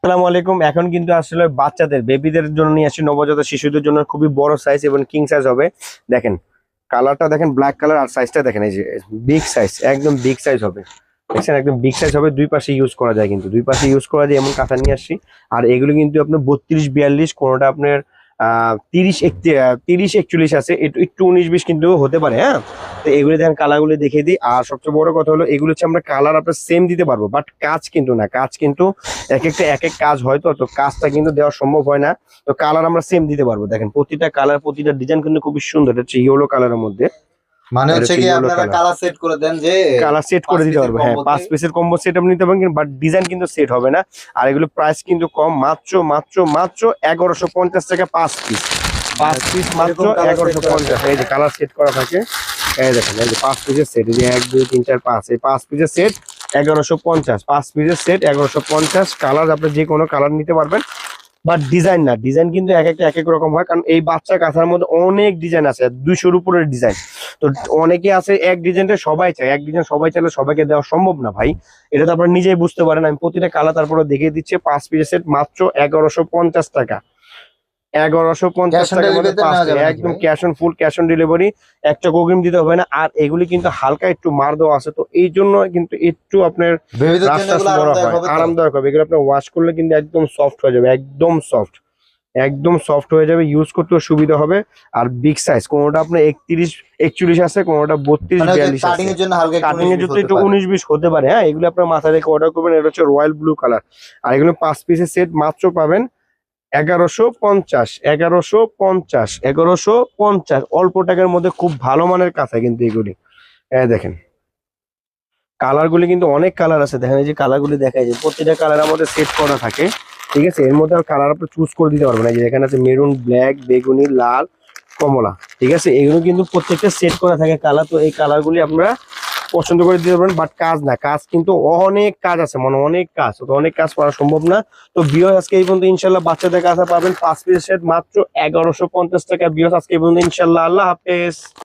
আসসালামু আলাইকুম। এখন কিন্তু আসলে বাচ্চাদের বেবিদের জন্য নিয়ে আসি, নবজাতক শিশুদের জন্য খুবই বড় সাইজ এবং কিং সাইজ হবে। দেখেন কালারটা দেখেন, ব্ল্যাক কালার, আর সাইজটা দেখেন, এই যে বিগ সাইজ, একদম বিগ সাইজ হবে। দেখছেন একদম বিগ সাইজ হবে, দুই পাশে ইউজ করা যায়, কিন্তু দুই পাশে ইউজ করা যায় এমন কাঁথা নিয়ে আসছি। আর এগুলো কিন্তু আপনার 32-42, কোনোটা আপনার 30-41 আছে, একটু একটু 19-20 কিন্তু হতে পারে। হ্যাঁ, তো এগুলো দেখেন, কালারগুলো দেখিয়ে দিই। আর সবচেয়ে বড় কথা হলো এগুলো হচ্ছে আমরা কালার আপনার সেম দিতে পারবো, বাট কাজ কিন্তু না, কাজ কিন্তু এক একটা এক এক কাজ হয়, তো কাজটা কিন্তু দেওয়া সম্ভব হয় না। তো কালার আমরা সেম দিতে পারবো। দেখেন প্রতিটা কালার, প্রতিটা ডিজাইন কিন্তু খুবই সুন্দর। এটা হচ্ছে ইয়েলো কালারের মধ্যে, মানে এটা হচ্ছে হচ্ছে কি ইয়েলো আপনারা কালার। কালার সেট করে দেন যে কালার সেট করে 5 দিতে পিসের পারবো, হ্যাঁ, কম্বোতে। 5 পিসের কম্বো সেট আপনি নিতে পারেন, বাট ডিজাইন কিন্তু সেট হবে না। আর এগুলো প্রাইস কিন্তু কম, মাত্র মাত্র মাত্র 1150 টাকা 5 পিস। 5 পিস মাত্র এরকম কালার সেট করা 1150। এই যে কালার সেট করা থাকে, এই দেখেন, এই যে 5 পিসের সেট, এই যে 1 2 3 4 5, এই 5 পিসের সেট 1150। 5 পিসের সেট 1150। কালার আপনি যে কোনো কালার নিতে পারবেন, বাট ডিজাইন না, ডিজাইন কিন্তু এক একটা এক এক রকম হয়, কারণ এই বাচ্চা কাঁথার মধ্যে অনেক ডিজাইন আছে, 200-র উপরের ডিজাইন। তো অনেকে আছে এক ডিজাইনটা সবাই চায়, এক ডিজাইন সবাই চাইলে সবাইকে দেওয়া সম্ভব না ভাই। এটা তো আপনারা নিজেই বুঝতে পারেন। আমি প্রতিটা কালার তারপরে দেখিয়ে দিচ্ছি। 5 পিসের সেট মাত্র 1150 টাকা। 1150 ক্যাশ অন টাকার মধ্যে ডেলিভারিতে 5 নেওয়া যাবে নাকি একদম ভাই? Cash on full, cash on delivery. একটা অগ্রিম দিতে হবে না। আর এগুলি কিন্তু হালকা একটু মার দেওয়া আছে, তো এই জন্য কিন্তু একটু আপনার বেবিদের জন্য রাস্তা এগুলো বড় আরামদায়ক হয়, হবে তো? আরামদায়ক হবে। এগুলো আপনার ওয়াশ করলে কিন্তু একদম সফট হয়ে যাবে, একদম সফট, একদম সফট হয়ে যাবে, ইউজ করতেও সুবিধা হবে। আর বিগ সাইজ, কোনোটা আপনার 31-41 আছে, কোনোটা মানে হচ্ছে 32-42 কাটিং আছে। এর জন্য হালকা একটু কাটিং 19 এর 20 জন্য হতে একটু পারে। 19-20 হতে পারে। হ্যাঁ, এগুলো আপনার মাথা রেখে অর্ডার করবেন। এটা হচ্ছে রয়্যাল ব্লু কালার। আর এগুলো 5 পিসের সেট মাত্র পাবেন 1150। 1150, 1150 অল্প টাকার মধ্যে খুব ভালো মানের কাঁথা কিন্তু এগুলি। দেখেন কালার গুলি কিন্তু অনেক কালার আছে। দেখেন এই যে কালার গুলি দেখা যায়, প্রত্যেকটা কালার আমাদের সেট করা থাকে। ঠিক আছে, এর মধ্যে কালার আপনি চুজ করে দিতে পারবেন। এই যে এখানে আছে মেরুন, ব্ল্যাক, বেগুনি, লাল, কমলা। ঠিক আছে, এগুলো কিন্তু প্রত্যেকটা সেট করা থাকে কালার। তো এই কালার গুলি আপনারা পছন্দ করে দিতে পারবেন, বাট কাজ না, কাজ কিন্তু অনেক কাজ আছে, মানে অনেক কাজ, তো অনেক কাজ করা সম্ভব না। তো বিয়স আজকে এই পর্যন্ত ইনশাল্লাহ বাচ্চাদের কাছে পাবেন 5 পিস সেট মাত্র 1150 টাকা। বিয়স আজকে এই পর্যন্ত ইনশাল্লাহ। আল্লাহ হাফেজ।